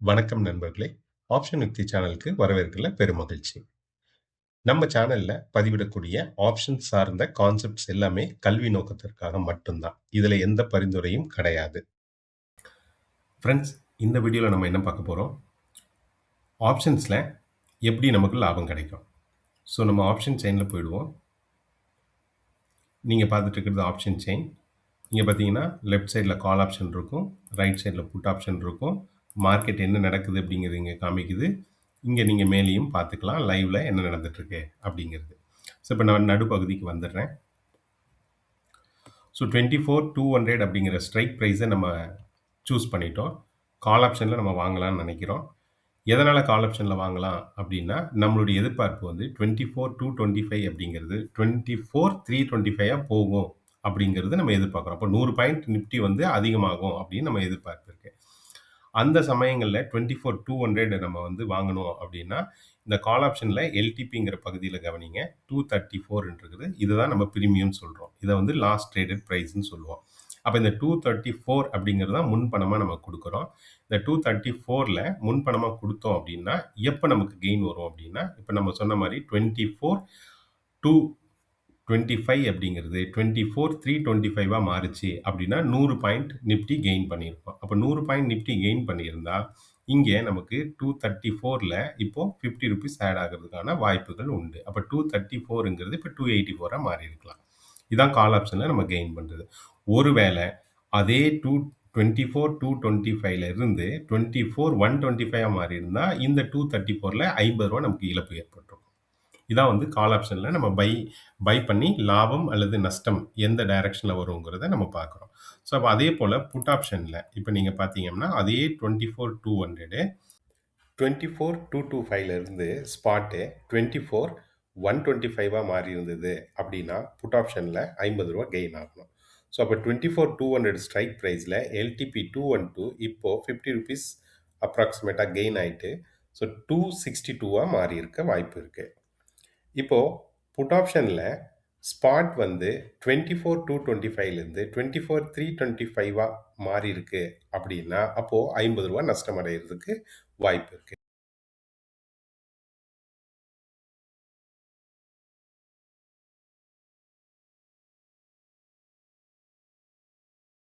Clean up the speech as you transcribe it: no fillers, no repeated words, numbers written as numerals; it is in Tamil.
வணக்கம் நண்பர்களே. ஆப்ஷன் யுக்தி சேனலுக்கு வரவேற்கல பெருமகிழ்ச்சி. நம்ம சேனல்ல பதிவிடக்கூடிய ஆப்ஷன் சார்ந்த கான்செப்ட்ஸ் எல்லாமே கல்வி நோக்கத்திற்காக மட்டும்தான். இதுல எந்த பரிந்துரையும் கிடையாது. ஃப்ரெண்ட்ஸ், இந்த வீடியோல நம்ம என்ன பார்க்க போறோம்? ஆப்ஷன்ஸ்ல எப்படி நமக்கு லாபம் கிடைக்கும்? ஸோ நம்ம ஆப்ஷன் செயின்ல போயிடுவோம். நீங்க பார்த்துட்டு இருக்கிறது ஆப்ஷன் செயின். இங்க பார்த்தீங்கன்னா, லெஃப்ட் சைட்ல கால் ஆப்ஷன் இருக்கும். ரைட் சைட்ல புட் ஆப்ஷன் இருக்கும். மார்க்கெட் என்ன நடக்குது அப்படிங்கிறது இங்க காமிக்குது. இங்க நீங்க மேலேயும் பார்த்துக்கலாம். லைவ்ல என்ன நடந்துட்டு இருக்கு அப்படிங்கிறது. ஸோ இப்போ நான் நடுப்பகுதிக்கு வந்துடுறேன். ஸோ 24,200 அப்படிங்கிற ஸ்ட்ரைக் ப்ரைஸை நம்ம சூஸ் பண்ணிட்டோம். கால் ஆப்ஷனில் நம்ம வாங்கலாம்னு நினைக்கிறோம். எதனால் கால் ஆப்ஷனில் வாங்கலாம் அப்படின்னா, நம்மளுடைய எதிர்பார்ப்பு வந்து 24,225 அப்படிங்கிறது 24,325 போகும் அப்படிங்கிறது நம்ம எதிர்பார்க்குறோம். அப்போ 100 பாயிண்ட் நிஃப்டி வந்து அதிகமாகும் அப்படின்னு நம்ம எதிர்பார்ப்பு இருக்கு. அந்த சமயங்களில் 24,200 நம்ம வந்து வாங்கணும் அப்படின்னா, இந்த கால் ஆப்ஷனில் எல்டிபிங்கிற பகுதியில் கவனிங்க. 234 இருக்குது. இதுதான் நம்ம பிரீமியம் சொல்கிறோம். இதை வந்து லாஸ்ட் ட்ரேடட் ப்ரைஸ்ன்னு சொல்லுவோம். அப்போ இந்த 234 அப்படிங்கிறது தான் முன்பணமாக நம்ம கொடுக்குறோம். இந்த 234ல் முன்பணமாக கொடுத்தோம் அப்படின்னா எப்போ நமக்கு கெயின் வரும் அப்படின்னா, இப்போ நம்ம சொன்ன மாதிரி 24,225 அப்படிங்கிறது 24,325 மாறுச்சு அப்படின்னா 100 பாயிண்ட் நிஃப்டி கெயின் பண்ணியிருப்போம். அப்போ 100 பாயிண்ட் நிஃப்டி கெயின் பண்ணியிருந்தா இங்கே நமக்கு 234ல் இப்போ 50 ருபீஸ் ஆட் ஆகிறதுக்கான வாய்ப்புகள் உண்டு. அப்போ 234ங்கிறது இப்போ 284 மாறி இருக்கலாம். இதான் கால் ஆப்ஷனில் நம்ம கெயின் பண்ணுறது. ஒருவேளை அதே 24,225ல இருந்து 24,125 மாறி இருந்தால் இந்த 234ல் 50 ரூபா நமக்கு இழப்பு ஏற்பட்டுரும். இதான் வந்து கால் ஆப்ஷனில் நம்ம பை பண்ணி லாபம் அல்லது நஷ்டம் எந்த டைரக்ஷனில் வருங்கிறத நம்ம பார்க்குறோம். ஸோ அப்போ அதே போல் புட் ஆப்ஷனில் இப்போ நீங்கள் பார்த்தீங்கன்னா அதே 24,200 24,225ல இருந்து ஸ்பாட்டு 24,125 மாறி இருந்தது அப்படின்னா புட் ஆப்ஷனில் 50 ரூபா கெயின் ஆகணும். ஸோ அப்போ 24,200 ஸ்ட்ரைக் ப்ரைஸில் எல்டிபி 212 இப்போது 50 ருபீஸ் அப்ராக்சிமேட்டாக கெயின் ஆகிட்டு ஸோ 262 மாறி இருக்க வாய்ப்பு இருக்குது. இப்போது புட் ஆப்ஷனில் ஸ்பாட் வந்து 24,225லேருந்து 24,325 மாறி இருக்கு அப்படின்னா அப்போது 50 ரூபா நஷ்டம் அடைகிறதுக்கு வாய்ப்பு இருக்குது.